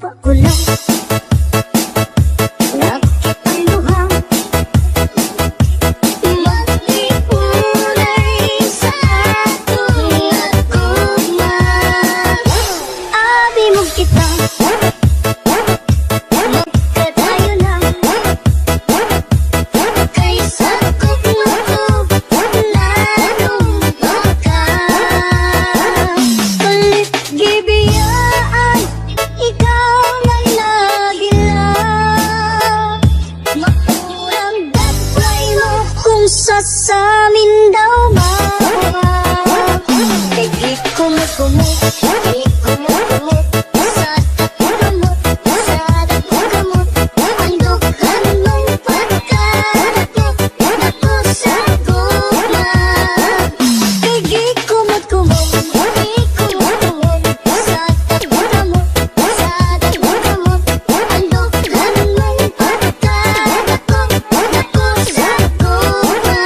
paulang. Bakit ang luhang mag-iulay sa atong nagugma? Abi mo kita, magkatayo lang. Kay sakop mo ko, lalong baka. Palit gibiyaan, ikaw man lagi lang. Makurang dagway mo kung sasamin daw mawa. Kay di kumot kumot, di kumot kumot, sa tagamot, sa dagamot. Ang dughan mong pagkadakot, dako sa gugma. Kay di kumot kumot, di kumot kumot, sa tagamot, sa dagamot. Ang dughan mong pagkadakot, dako sa gugma.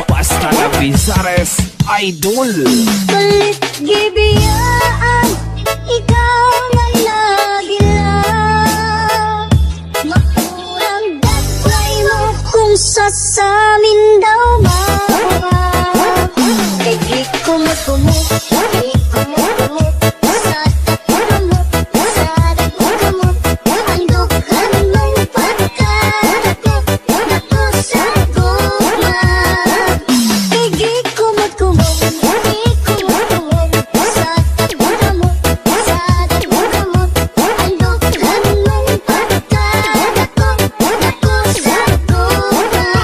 Basta na Bizares Idol. Palit gibiyaan, ikaw man lagi lang. Makurang dagway mo kung sasamin daw mawa. Kay di kumot kumot, di kumot kumot, sa tagamot, sa dagamot. Ang dughan mong pagkadakot, dako sa gugma. Kay di kumot kumot, di kumot kumot, sa tagamot, sa dagamot. Ang dughan mong pagkadakot, dako sa gugma.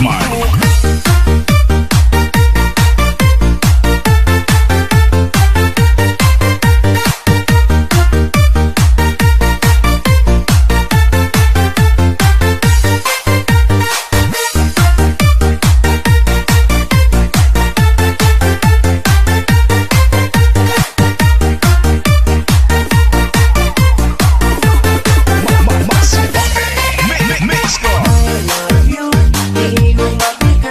Bossman. Mix ko. I love you, di mo mapigil.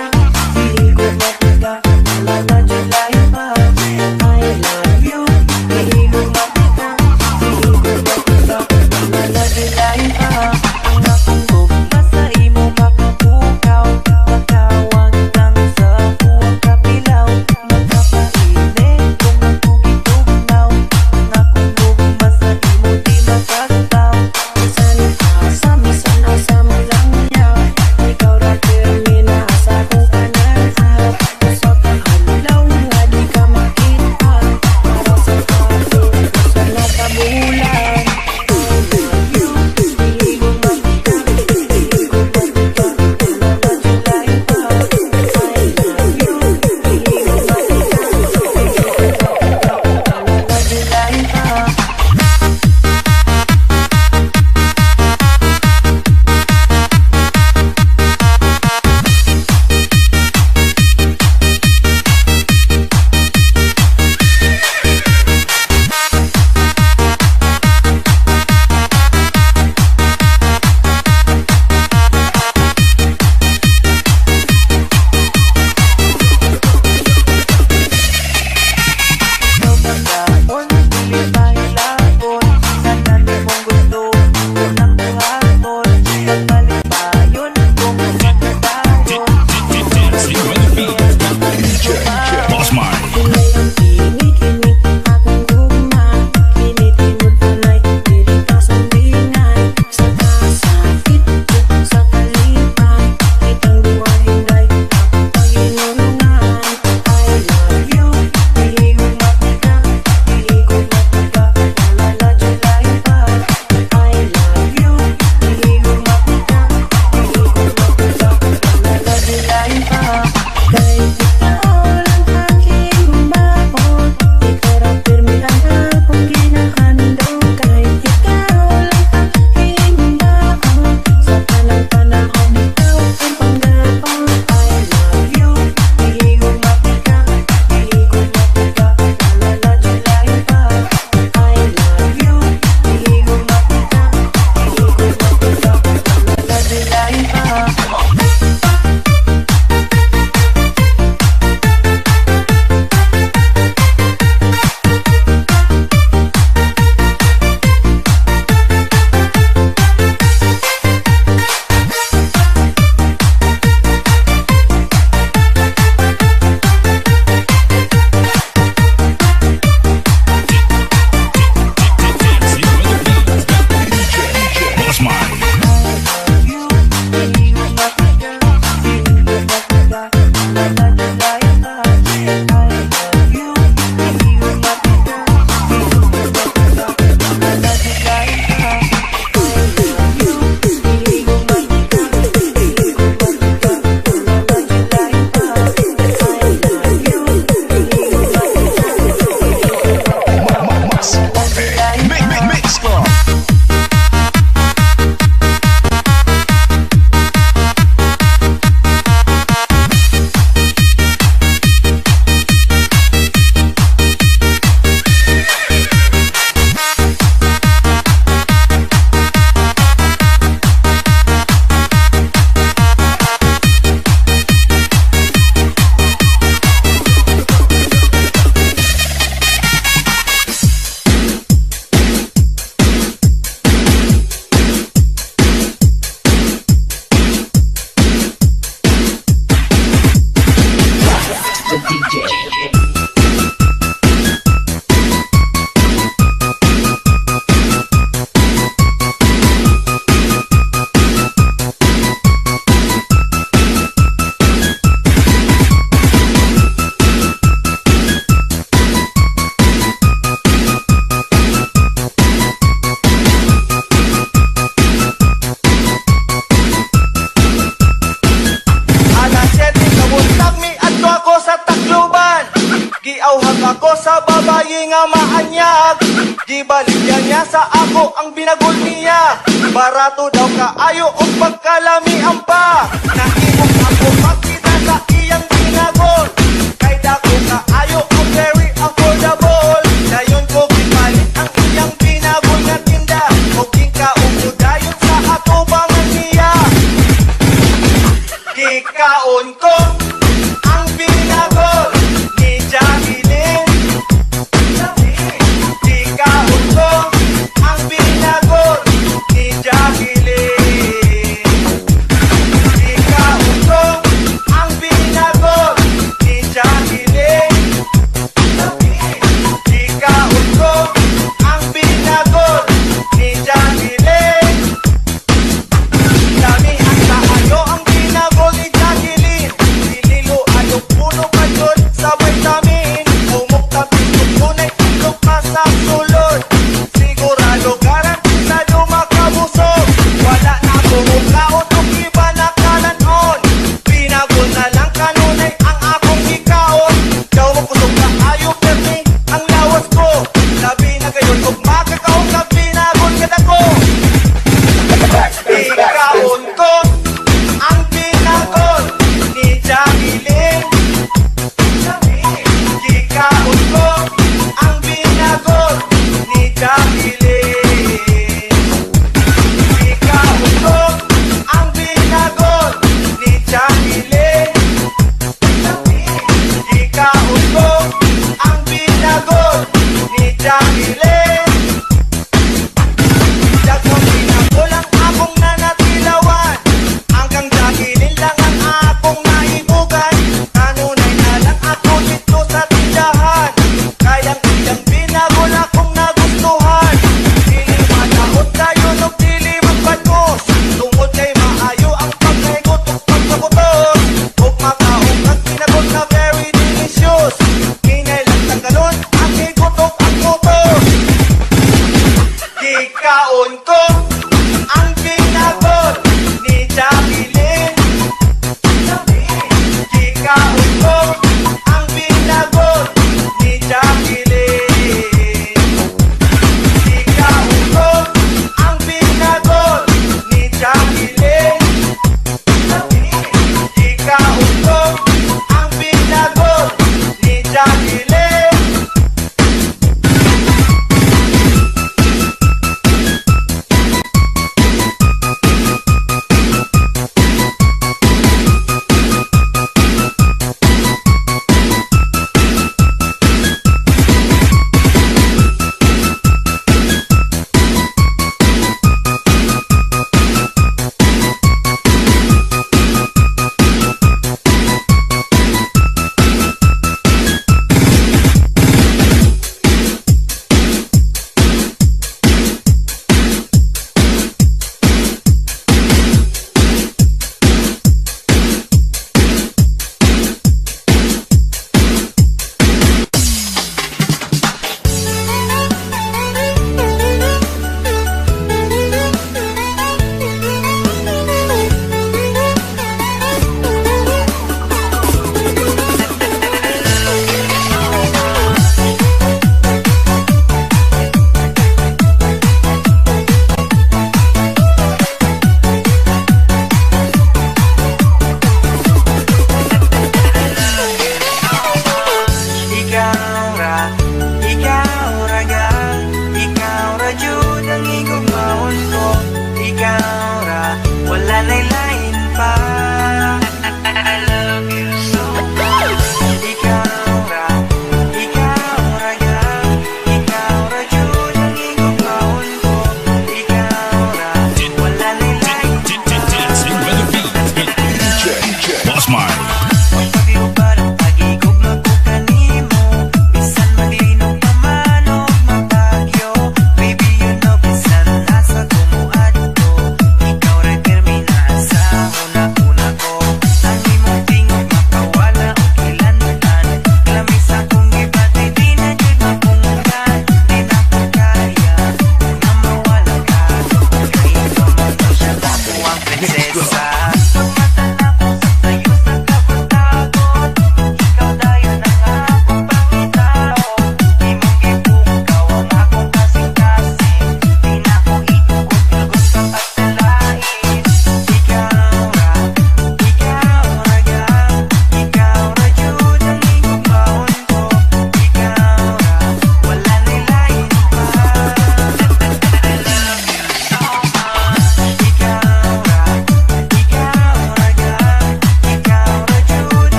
ko sa babayi nga maanyag. Gibaligyan niya sa ako ang binagol niya. Barato daw kaayo o pagkalamian pa. Nahimok ako makita sa iyang binagol. Kay dako kaayo o very affordable. Dayon ko gipalit ang iyang binagol nga tinda. O gikaon dayon sa atubangan niya. Gikaon ko ang binagol ni Jacqueline. Gikaon ko ang binagol ni Jacqueline. Gikaon ko ang binagol ni Jacqueline. Gikaon ko ang binagol ni Jacqueline. Dami ang kaayo ang binagol ni Jacqueline.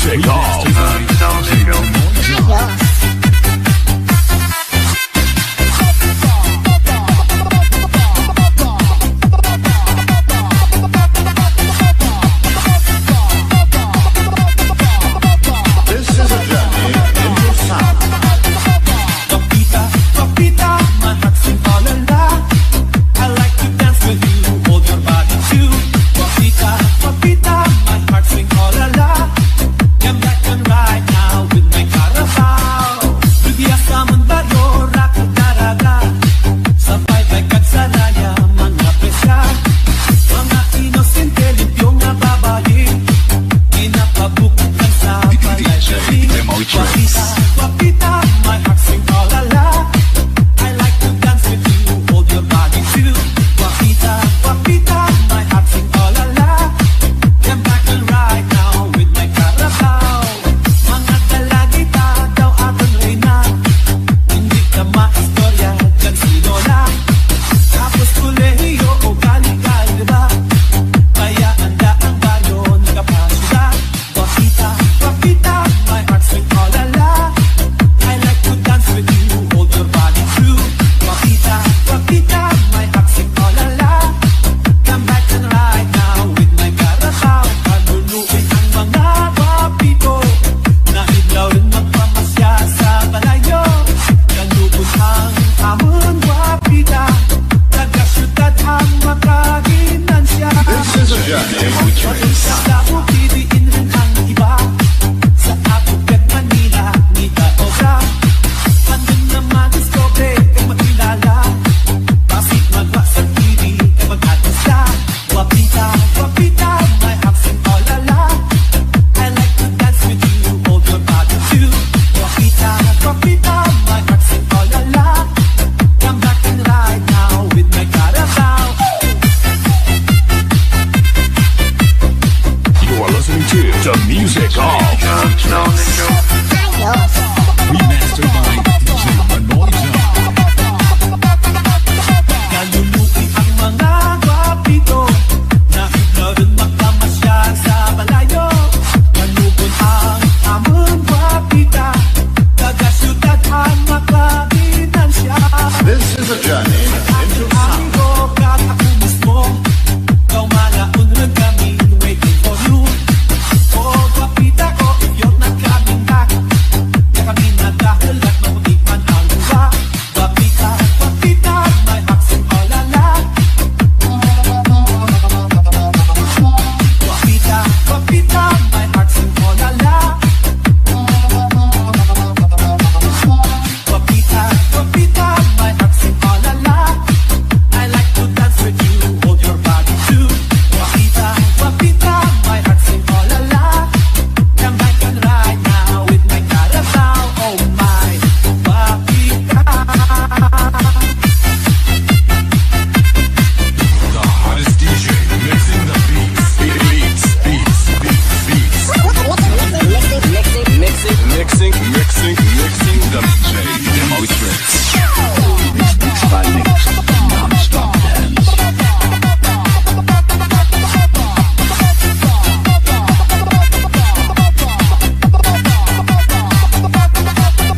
music off. This is a journey into sound. Papita, papita, my heart's in all alone. I like to dance with you, hold your body too. Papita, papita, my heart's in all alone. Come back and ride now with my carabao. Bigyan sa baryo, rock daraga. Sabay bike at sanaya, mga presya. Mga inosente, limpyong nababayi. Inapabukod lang sa palay. Papita, papita, my heart's in all alone. I like to dance with you, hold your body too. Papita, papita, my heart's in all alone. Come back and ride now with my carabao. Mga dalagita daw atong reyna. Hindi ka maistorya, dyan sino lang. Tapos kulehiyo o galing-galing, diba? Kaya anda ang baryo, nakapasya. Papita, papita, my heart's in all alone. I like to dance with you, hold your body true. Papita, papita, my heart's in all alone. Come back and ride now with my carabao. Panunuin ang mga papito na idlaw rin magpamasya sa balayo. Kanubos ang amon wapita, taga-syudad ang makaginansya. This is a journey we trace. Sa ukidiin rin ang iba, sa Apugat, Manila, Nita, Obra. Andun na mag-discover kang makilala, Pasig, Magwa, sa TV, kang mag-atista. Wapita, wapita, my heart's in all alone. I like to dance with you, hold your body too. Wapita, wapita, my heart's in all alone. Come back and ride now with my carabao. You are listening to the music off. Remastered by DJ Manoy Jump. Kaluluin ang mga gwapito na idlaw rin magpamasya sa balayo. Kanubon ang amon gwapita, taga-syudad ang makaginansya. This is a journey into sound. Amigo, kahit ako mismo, ikaw malaon rin kami waiting for you. Oh, gwapita ko, if you're not coming back, kaya kami na dahil at maputikman ang luwa. Gwapita, gwapita, my heart's in all alone. Papita, papita, my heart's in all alone. Papita, papita, my heart's in all alone. I like to dance with you, hold your body too. Papita, papita, my heart's in all alone. Come back and ride now with my carabao. Oh my, papita. The hottest DJ mixing the beats. Mixing the DJ Demo Tricks. Mix by mix, non-stop dance.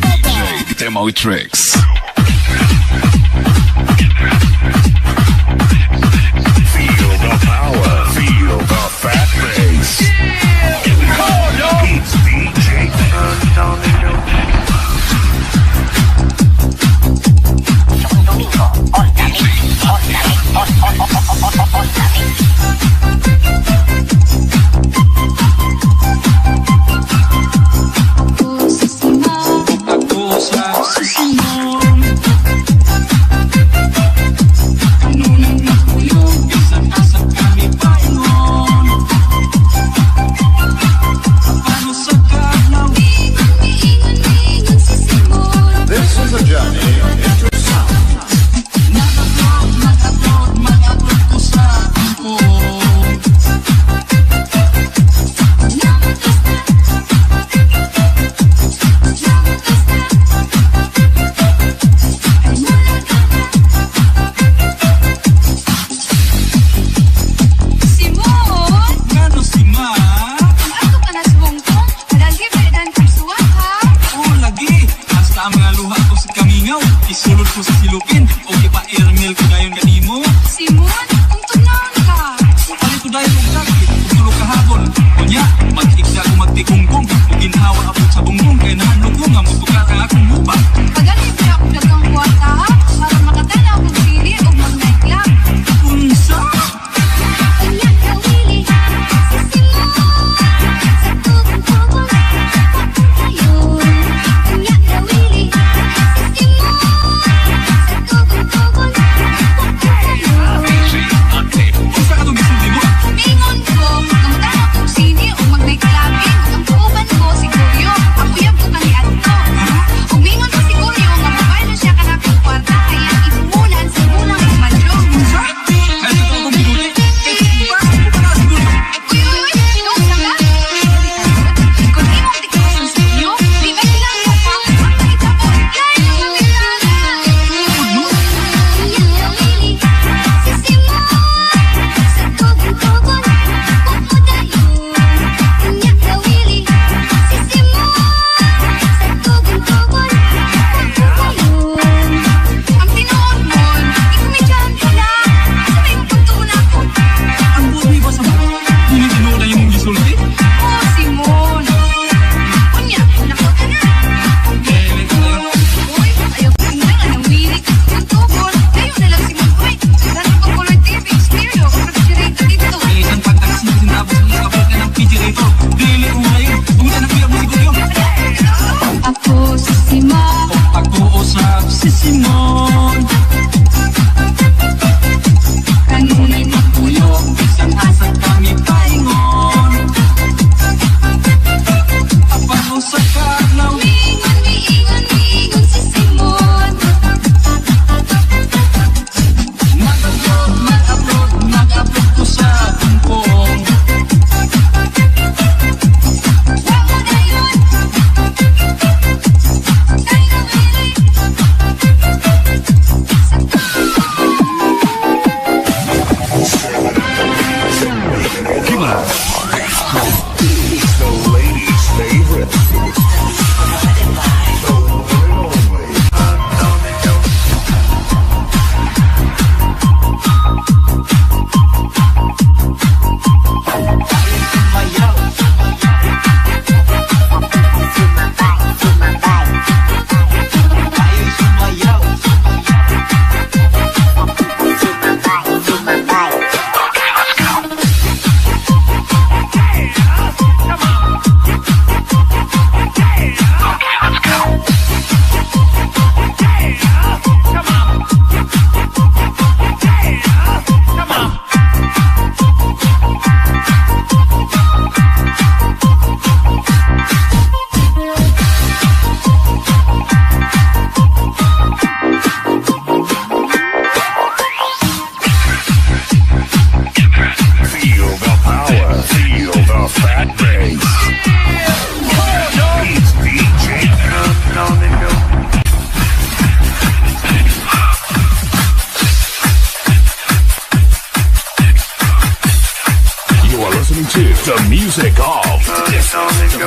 DJ Demo Tricks. Feel the power, feel the fat bass. It's DJ Ako sa Susunod ko sa silupin. O di pa irangil ko gayon kanimo. Simon, kung tunaw ka. Palit ko dahil kong sakit, kung tulog kahapon. Kunya, magtikda ko magtikungkong. Kung ginhawa ako sa bungbong, kaya nahanlo ko nga magtukar ka akong lupa. Pagaling pa ako dagang kwarta ha, para makatanaw kong sili o mag-nightclub. Unsa? Kanya ka wili, sa Simon, sa tubong-tubong, ayun. Kanya ka wili, sa Simon, sa tubong-tubong, ayun. Unsa ka itong gisulti mo? Mingon ko, namutanaw kong sili o mag-nightclubbing, ang tuuban ko si Goyo, ang uyab ko kaniad ko. Umingon ko si Goyo, nga mabaylo siya kanakang kwarta, kaya ipunan sa munang imadlong. Ay, ito akong binuti. Pasok ko pa na siguro. Uy, no, sanga. Kung di mo tigas ang studio, di ba ilang mo pa? Ang nakita ko, kaya mo kilala. Kanya ka wili, sa Simon, sa tubong-tubong, pupudayon. Kanya ka wili, sa Simon, sa tubong-tubong, pupudayon. Ang tinuod mo, ikumidyan ko na. Sabay mo punto na ako. Ang buot mo iba sa mo. Dili tinuod na yung gisulti. Oh, Simon. Kunya, nakot ka na. Dili ko na. Uy, ayaw ko na nga ng wirik at tubol. Kayo na lang, Simon. Uy, dahil ko color TV, stereo, refrigerator dito. Ay, isang pagtaksi na sinabot sa mga kapit ka ng refrigerator. Dili ko ngayon. Pumunta na kuya mo si Goyo. Ako si Simon. Pag-uusap si Simon. Kanunin ang Uyog, isang asag kami paingon. Apano sa karlaw. Mingon, miingon, miingon si Simon. Mag-upload ko sa kumpong. Wag mo na yun. Kaya na wirik. It's the ladies' favorite. The one and only. Feel the power. Feel the fat bass. It's DJ You are listening to the music of the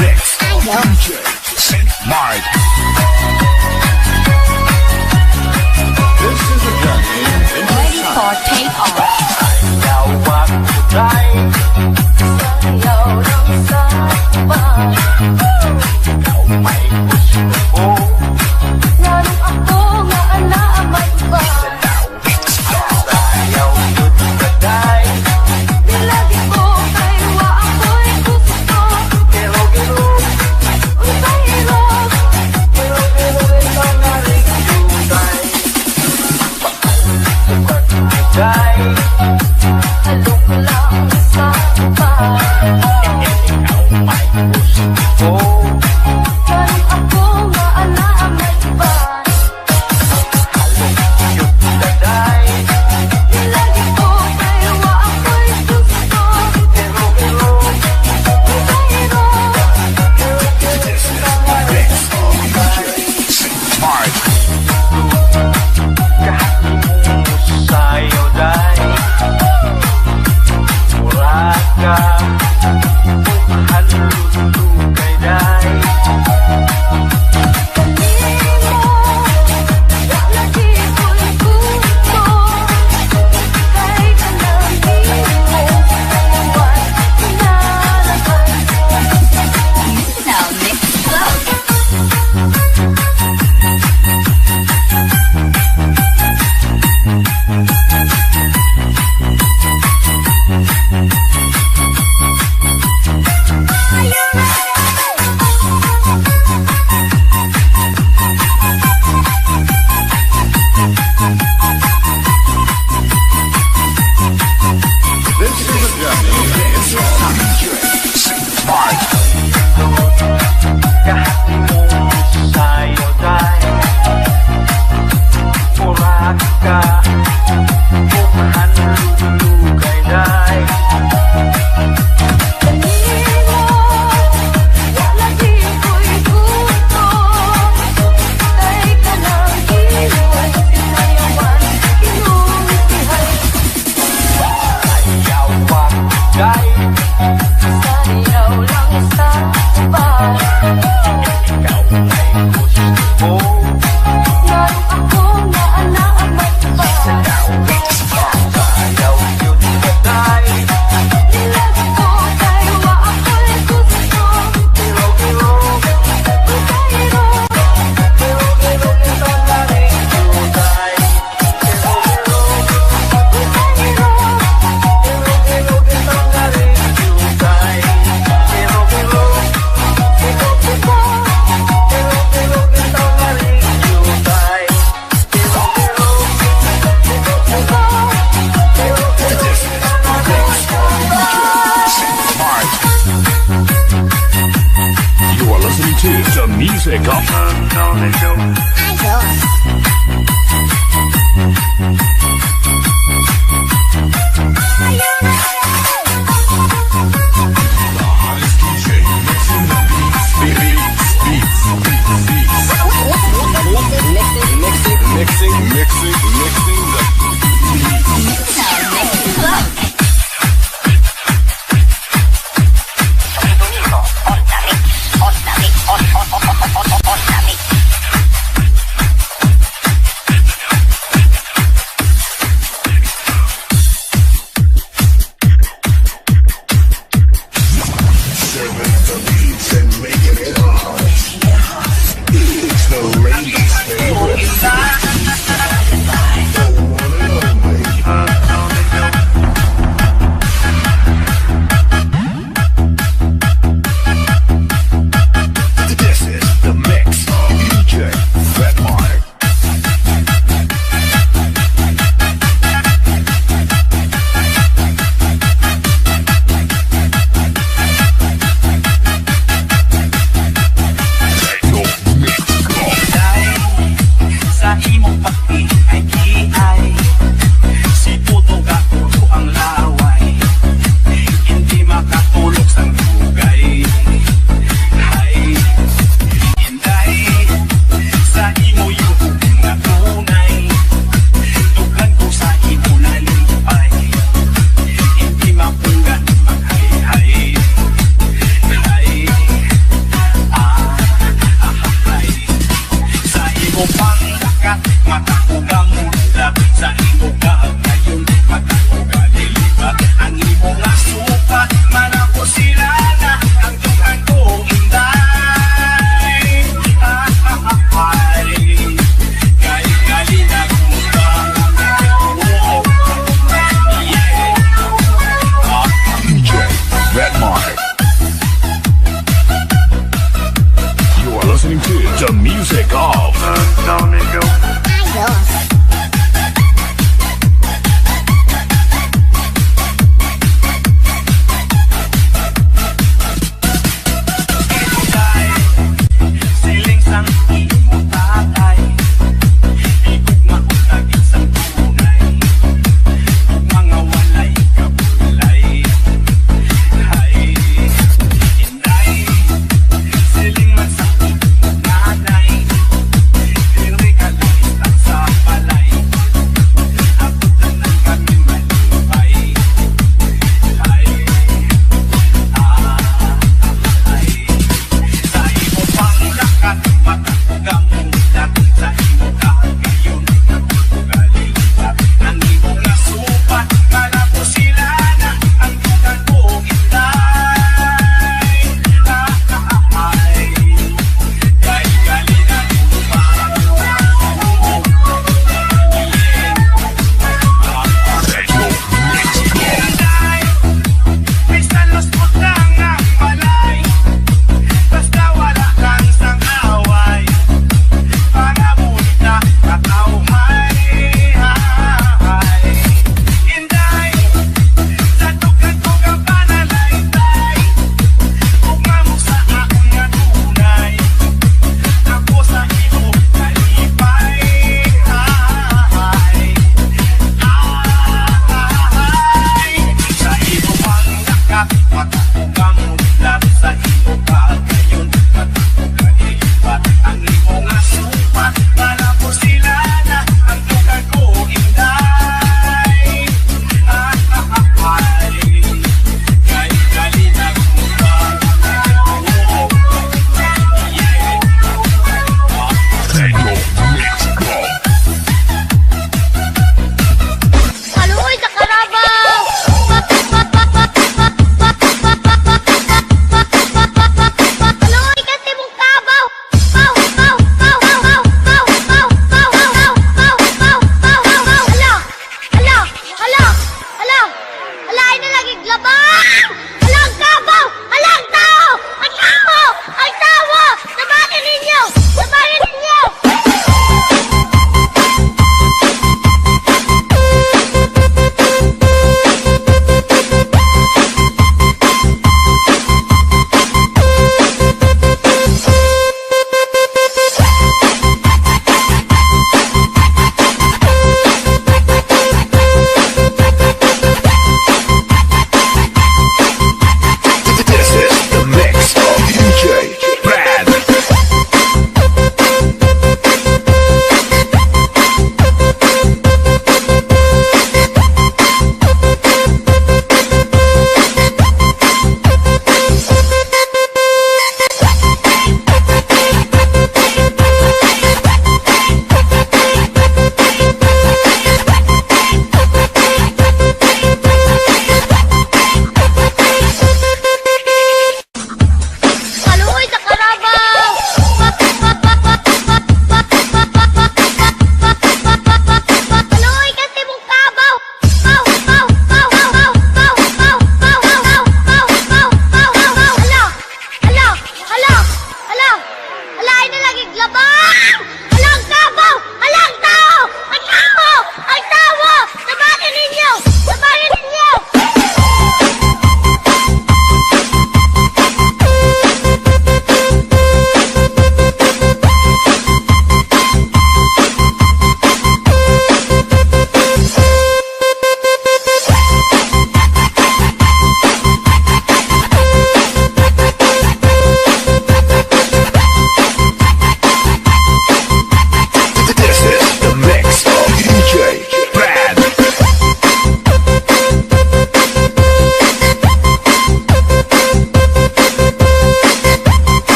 mix DJ Mark. This is a journey into Ready for take off. Nganong ako nga ana may iba. Nilagi ko kay wa ako'y gusto. Unsay hirap. Halong lang sa ka, mahal kay day. listening to the music of sa imong pag-iay-iay. Si Puto Gatulo ang laway, hindi makatulog sa lugay. Ay, hinday sa imo yung nga tunay, tuglan ko sa imo nalipay, hindi mapunggan maghay-hay. Ay, ay, sa imo panglakat matakuga mula, sa imo gayon matakuga nilipat. Ang imo nga supa manako sila na ang tuhan ko inday. Kay gali na kung DJ Redmark. You are listening to the music of Ayos.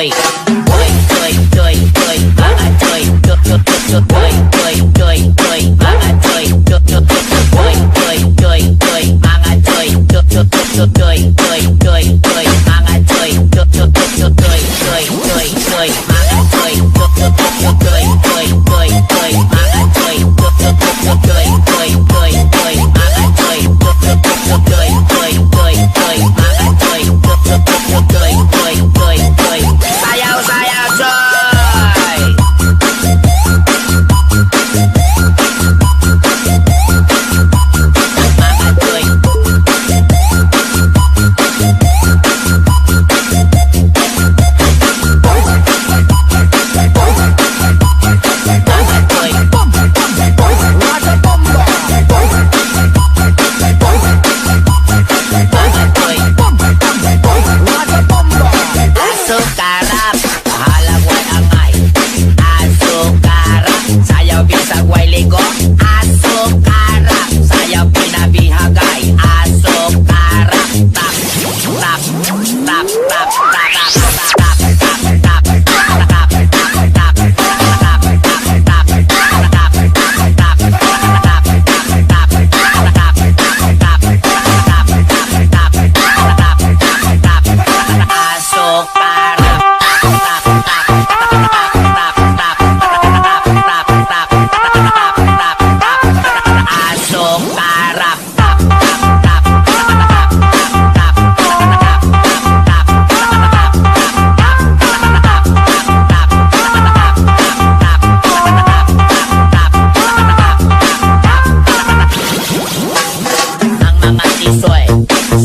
choy. Choy, choy, choy, choy, mga choy. Choy, choy, choy, choy, choy, mga choy. Choy, choy, choy, choy, choy, mga choy. Choy, choy, choy, choy, choy, choy, mga choy. Choy, choy, choy, choy, choy, choy, mga choy. Choy, choy, choy, choy, choy, choy, mga choy. Choy, choy, choy, choy, choy, choy, mga choy. Choy, choy, choy, choy, choy, choy, mga choy. Choy, choy, choy, choy, choy, choy. Sayaw, sayaw, choy! Mga choy. Asukarap, halagway angay. Asukarap, sayaw bisag way ligo. Asukarap, sayaw pinabihagay. Asukarap, tap, tap, tap, tap, tap, tap, tap, tap, tap, tap, ang mga tisoy.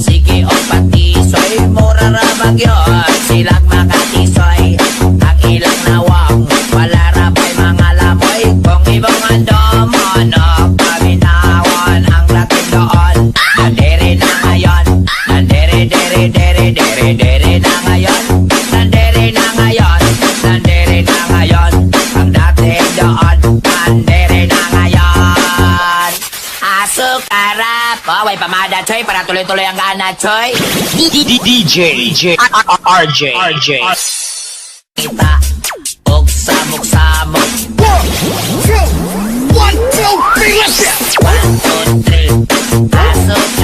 Sige o patisoy, mura ra bagyon. Silang makatisoy, ang ilang nawang. Wala ra ba'y mga lamoy. Kung ibang andomon o paminawan ang laking doon. Nandere na ngayon, nandere, dere, dere, dere, dere na ngayon. Nandere na ngayon, nandere na ngayon. Ang dating doon, nandere na ngayon. Asukarap, oh, way pamada choy para tuloy-tuloy ang gana choy. DJ RJ Kita, og samok-samok. 1, 2, 3, let's go! 1, 2, 3. Asukarap.